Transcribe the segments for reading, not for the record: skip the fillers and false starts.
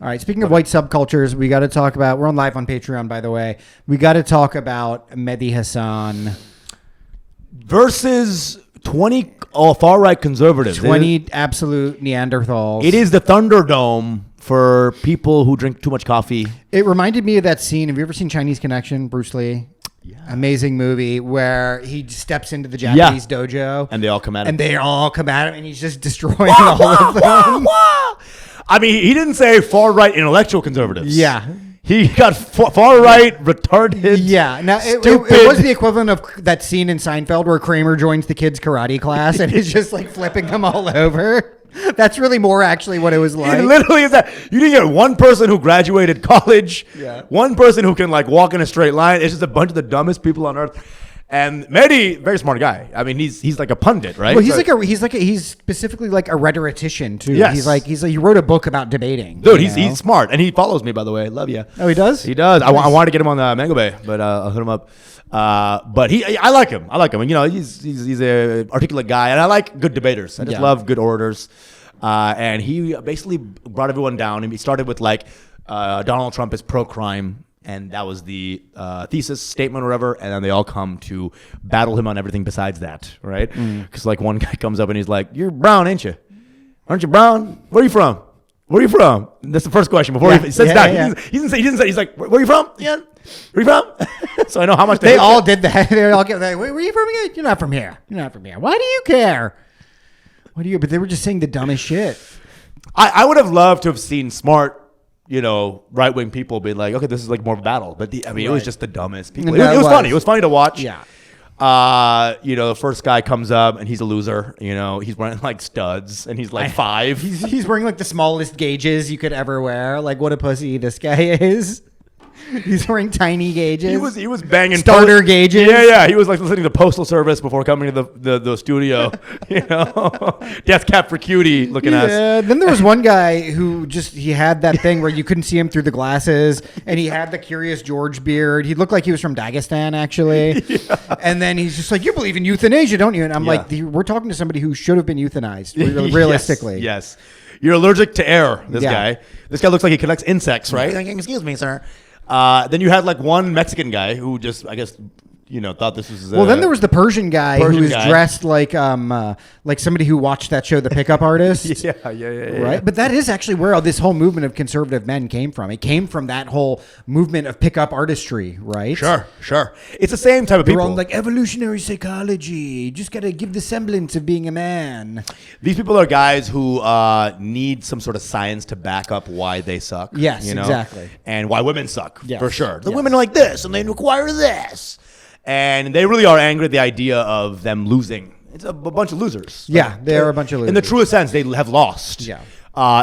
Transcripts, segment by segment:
All right. Speaking of white subcultures, we got to talk about. We're on live on Patreon, by the way. We got to talk about Mehdi Hasan versus 20 far right conservatives. 20 absolute Neanderthals. It is the Thunderdome for people who drink too much coffee. It reminded me of that scene. Have you ever seen Chinese Connection? Bruce Lee. Yeah. Amazing movie where he steps into the Japanese dojo and they all come at him. And he's just destroying all of them. I mean, he didn't say far right intellectual conservatives. Yeah. He got far right, retarded. Yeah. Now, it was the equivalent of that scene in Seinfeld where Kramer joins the kids' karate class and is just like flipping them all over. That's really more actually what it was like. It literally is that. You didn't get one person who graduated college, one person who can like walk in a straight line. It's just a bunch of the dumbest people on earth. And Mehdi, very smart guy. I mean, he's like a pundit, right? Well, he's specifically like a rhetorician too. Yes. He's like he wrote a book about debating. Dude, he's smart, and he follows me, by the way. Love you. Oh, he does. He does. Nice. I wanted to get him on the Mango Bay, but I'll hit him up. But I like him. And, you know, he's a articulate guy, and I like good debaters. I just love good orators. And he basically brought everyone down. And he started with like Donald Trump is pro-crime. And that was the thesis statement or whatever. And then they all come to battle him on everything besides that, right? Because like one guy comes up and he's like, "You're brown, ain't you? Aren't you brown? Where are you from? Where are you from?" And that's the first question before he sits down. Yeah. He didn't say. He's like, "Where are you from? Yeah, where are you from?" So I know how much they all did that. They all get like, "Where are you from again? You're not from here. You're not from here. Why do you care? What do you?" But they were just saying the dumbest shit. I would have loved to have seen smart, you know, right-wing people be like, okay, this is like more of a battle. But it was just the dumbest people. It was funny. It was funny to watch. Yeah. You know, the first guy comes up and he's a loser. You know, he's wearing like studs and he's like 5. He's wearing like the smallest gauges you could ever wear. Like, what a pussy this guy is. He's wearing tiny gauges. He was banging starter gauges. Yeah. He was like listening to Postal Service before coming to the studio. You know, Death Cab for Cutie looking ass. Yeah. Then there was one guy who he had that thing where you couldn't see him through the glasses, and he had the Curious George beard. He looked like he was from Dagestan, actually. Yeah. And then he's just like, "You believe in euthanasia, don't you?" And I'm like, "We're talking to somebody who should have been euthanized, realistically." Yes. You're allergic to air. This guy. This guy looks like he collects insects, right? Like, "Excuse me, sir." Then you had like one Mexican guy who just, I guess, you know, thought this was. Well, then there was the Persian guy who was dressed like somebody who watched that show, The Pickup Artist. Yeah. Right, but that is actually where this whole movement of conservative men came from. It came from that whole movement of pickup artistry, right? Sure. It's the same type of people. They're all like evolutionary psychology. Just got to give the semblance of being a man. These people are guys who need some sort of science to back up why they suck. Yes, you know? Exactly. And why women suck, for sure. The women are like this, and they require this. And they really are angry at the idea of them losing. It's a bunch of losers. Yeah, they are a bunch of losers. In the truest sense, they have lost. Yeah.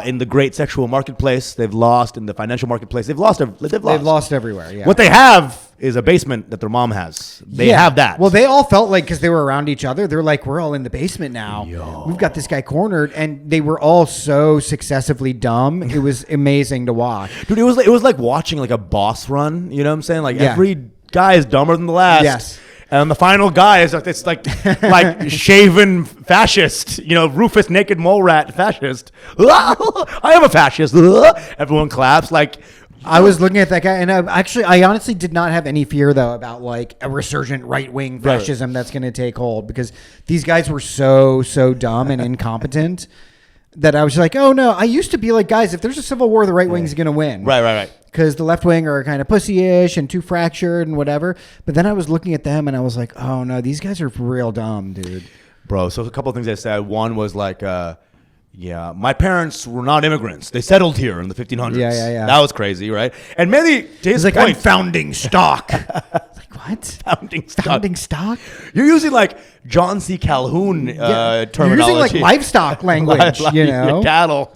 In the great sexual marketplace, they've lost. In the financial marketplace, they've lost. They've lost everywhere. Yeah. What they have is a basement that their mom has. They have that. Well, they all felt like, because they were around each other, they're like, we're all in the basement now. We've got this guy cornered, and they were all so successively dumb. It was amazing to watch. Dude, it was like watching like a boss run. You know what I'm saying? Like every guy is dumber than the last. Yes. And the final guy is like this, like shaven fascist, you know, Rufus Naked Mole Rat fascist. I am a fascist. Everyone claps. Like, I was looking at that guy, and I honestly did not have any fear though about like a resurgent right-wing fascism that's going to take hold, because these guys were so dumb and incompetent that I was like, oh no. I used to be like, guys, if there's a civil war, the right wing's going to win. Right. Because the left wing are kind of pussy-ish and too fractured and whatever. But then I was looking at them and I was like, oh no, these guys are real dumb, dude. Bro, so a couple of things I said. One was like, my parents were not immigrants. They settled here in the 1500s. Yeah. That was crazy, right? And Mehdi, to his like, point, I'm founding stock. Like, what? Founding stock? You're using like John C. Calhoun terminology. You're using like livestock language, you know? Cattle.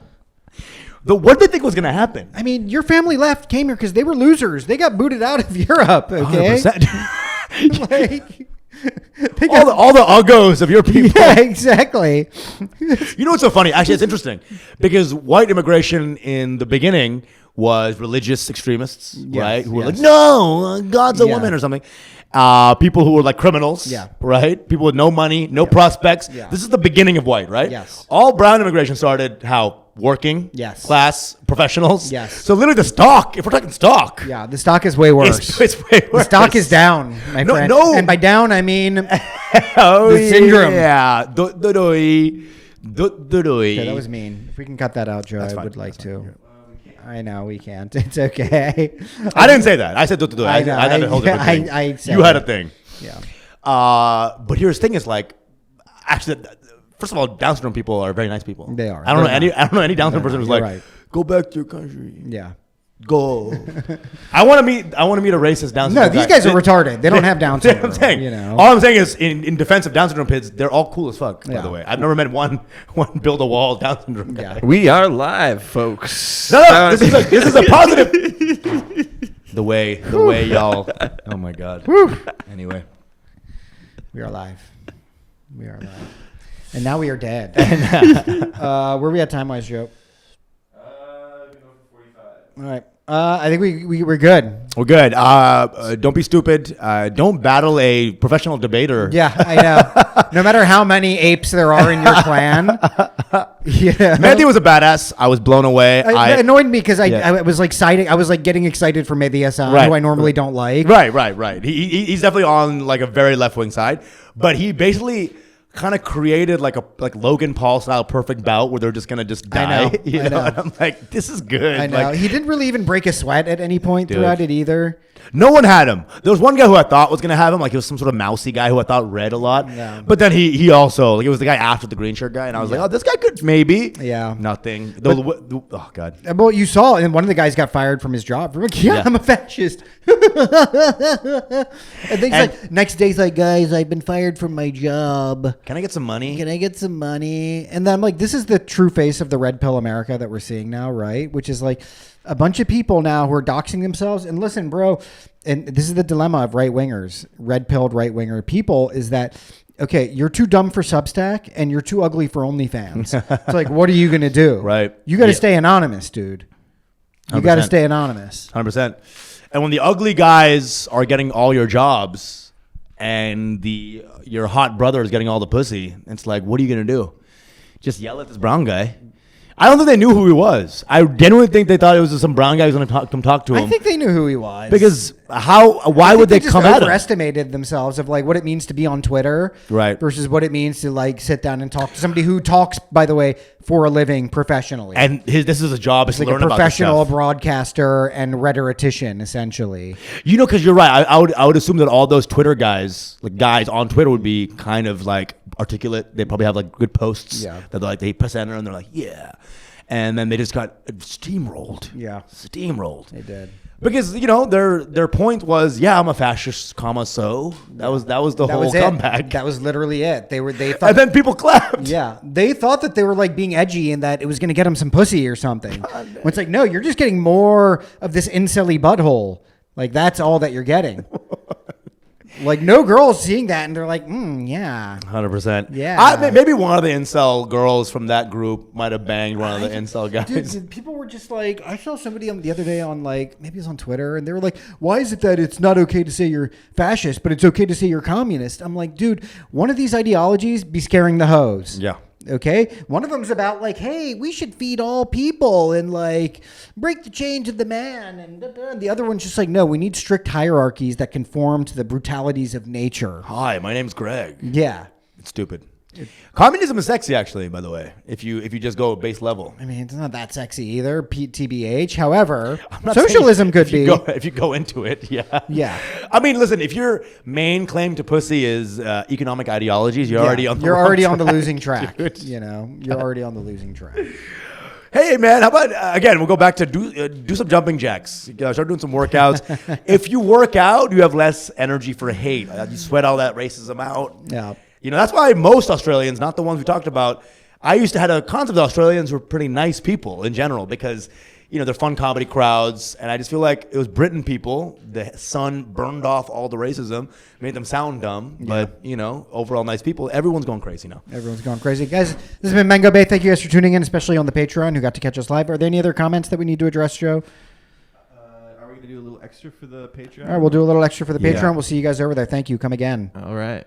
What did they think was going to happen? I mean, your family came here because they were losers. They got booted out of Europe, okay? 100%. Like, all the uggos of your people. Yeah, exactly. You know what's so funny? Actually, it's interesting because white immigration in the beginning was religious extremists, right? Who were like, no, God's a woman or something. People who were like criminals, right? People with no money, no prospects. Yeah. This is the beginning of white, right? Yes. All brown immigration started how? working Yes. class professionals. Yes. So literally the stock, if we're talking stock. Yeah, the stock is way worse. It's way worse. The stock is down, my friend. No. And by down, I mean Oh, the syndrome. Yeah. Okay, that was mean. If we can cut that out, Joe, I would like to. I know we can't. It's okay. I didn't say that. I said do. I know. had a whole different thing. I said you had a it. thing. Yeah. But here's the thing: is like, actually, first of all, Down syndrome people are very nice people. They are. I don't know any Down syndrome person who's You're like, right. go back to your country. Yeah. Go. I want to meet a racist Down syndrome. No, these guys are retarded. They don't have Down syndrome. I'm saying, you know. all I'm saying is, in defense of Down syndrome kids, they're all cool as fuck. By Yeah. the way, I've never met one build a wall Down syndrome guy. Yeah. We are live, folks. No, this is a positive. the way y'all. Oh my god. Anyway, We are live. We are live. And now we are dead. Where are we at time-wise, Joe? All right. I think we're good. we're good. Don't be stupid. Don't battle a professional debater. Yeah, I know. No matter how many apes there are in your clan. Yeah. Mehdi was a badass. I was blown away. It annoyed me because Yeah. I was like excited. I was like getting excited for Mehdi Hasan, Right. who I normally don't like. Right. He's definitely on like a very left wing side, but he basically kind of created like Logan Paul style perfect bout where they're just gonna just die. I know. You I know? know. And I'm like, this is good. I know. Like, He didn't really even break a sweat at any point Dude. throughout it either. no one had him. There was one guy who I thought was gonna have him, like he was some sort of mousy guy who I thought read a lot. Yeah. But then he also like it was the guy after the green shirt guy, and I was like, oh, this guy could maybe. Yeah. Nothing. Oh god. Well, you saw, and one of the guys got fired from his job. For like, Yeah. I'm a fascist. And things like next day's like, guys, I've been fired from my job. Can I get some money? Can I get some money? And then I'm like, this is the true face of the red pill America that we're seeing now, right? Which is like a bunch of people now who are doxing themselves. And listen, bro, and this is the dilemma of right wingers, red pilled right winger people, is that okay, you're too dumb for Substack and you're too ugly for OnlyFans. It's like, what are you gonna do? Right. You got to Yeah. stay anonymous, dude. You got to 100%. stay anonymous. 100%. And when the ugly guys are getting all your jobs and your hot brother is getting all the pussy, it's like, what are you going to do? Just yell at this brown guy? I don't think they knew who he was. I genuinely think they thought it was just some brown guy who's going to come talk to him. I think they knew who he was. Because why would they just come at him? overestimated themselves of like what it means to be on Twitter, Right. versus what it means to like sit down and talk to somebody who talks, by the way, for a living professionally. And this is a job, is to like a learn about this professional stuff. broadcaster and rhetorician, essentially. You know, because you're right. I would assume that all those Twitter guys, like guys on Twitter, would be kind of like articulate. They probably have like good posts. Yeah. That they press enter and they're like, yeah. And then they just got steamrolled. Yeah. Steamrolled. They did. Because their point was, yeah, I'm a fascist, so that was the whole comeback. That was literally it. They thought, And then people clapped. yeah, they thought that they were like being edgy and that it was going to get them some pussy or something. When it's like, no, you're just getting more of this incelly butthole. Like that's all that you're getting. Like no girls seeing that and they're like, yeah. 100%. Yeah. Maybe one of the incel girls from that group might have banged one of the incel guys. Dude, people were just like, I saw somebody the other day on like, maybe it was on Twitter, and they were like, why is it that it's not okay to say you're fascist, but it's okay to say you're communist? I'm like, dude, one of these ideologies be scaring the hoes. Yeah. Okay. One of them's about like, hey, we should feed all people and like break the chains of the man. And the other one's just like, no, we need strict hierarchies that conform to the brutalities of nature. Hi, my name's Greg. Yeah. It's stupid. Communism is sexy, actually, by the way, if you just go base level. I mean, it's not that sexy either, TBH. However, I'm not socialism saying could if be. if you go into it, yeah. Yeah. I mean, listen, if your main claim to pussy is economic ideologies, you're already on the You're wrong already on track, the losing track. dude. You know, you're already on the losing track. Hey, man, how about, again, we'll go back to do some jumping jacks. Start doing some workouts. If you work out, you have less energy for hate. You sweat all that racism out. Yeah. You know, that's why most Australians, not the ones we talked about, I used to have a concept that Australians were pretty nice people in general because, you know, they're fun comedy crowds. And I just feel like it was Britain people. The sun burned off all the racism, made them sound dumb. But, you know, overall nice people. Everyone's going crazy now. Everyone's going crazy. Guys, this has been Mango Bay. Thank you guys for tuning in, especially on the Patreon who got to catch us live. Are there any other comments that we need to address, Joe? Are we going to do a little extra for the Patreon? All right, we'll do a little extra for the Yeah. Patreon. We'll see you guys over there. Thank you. Come again. All right.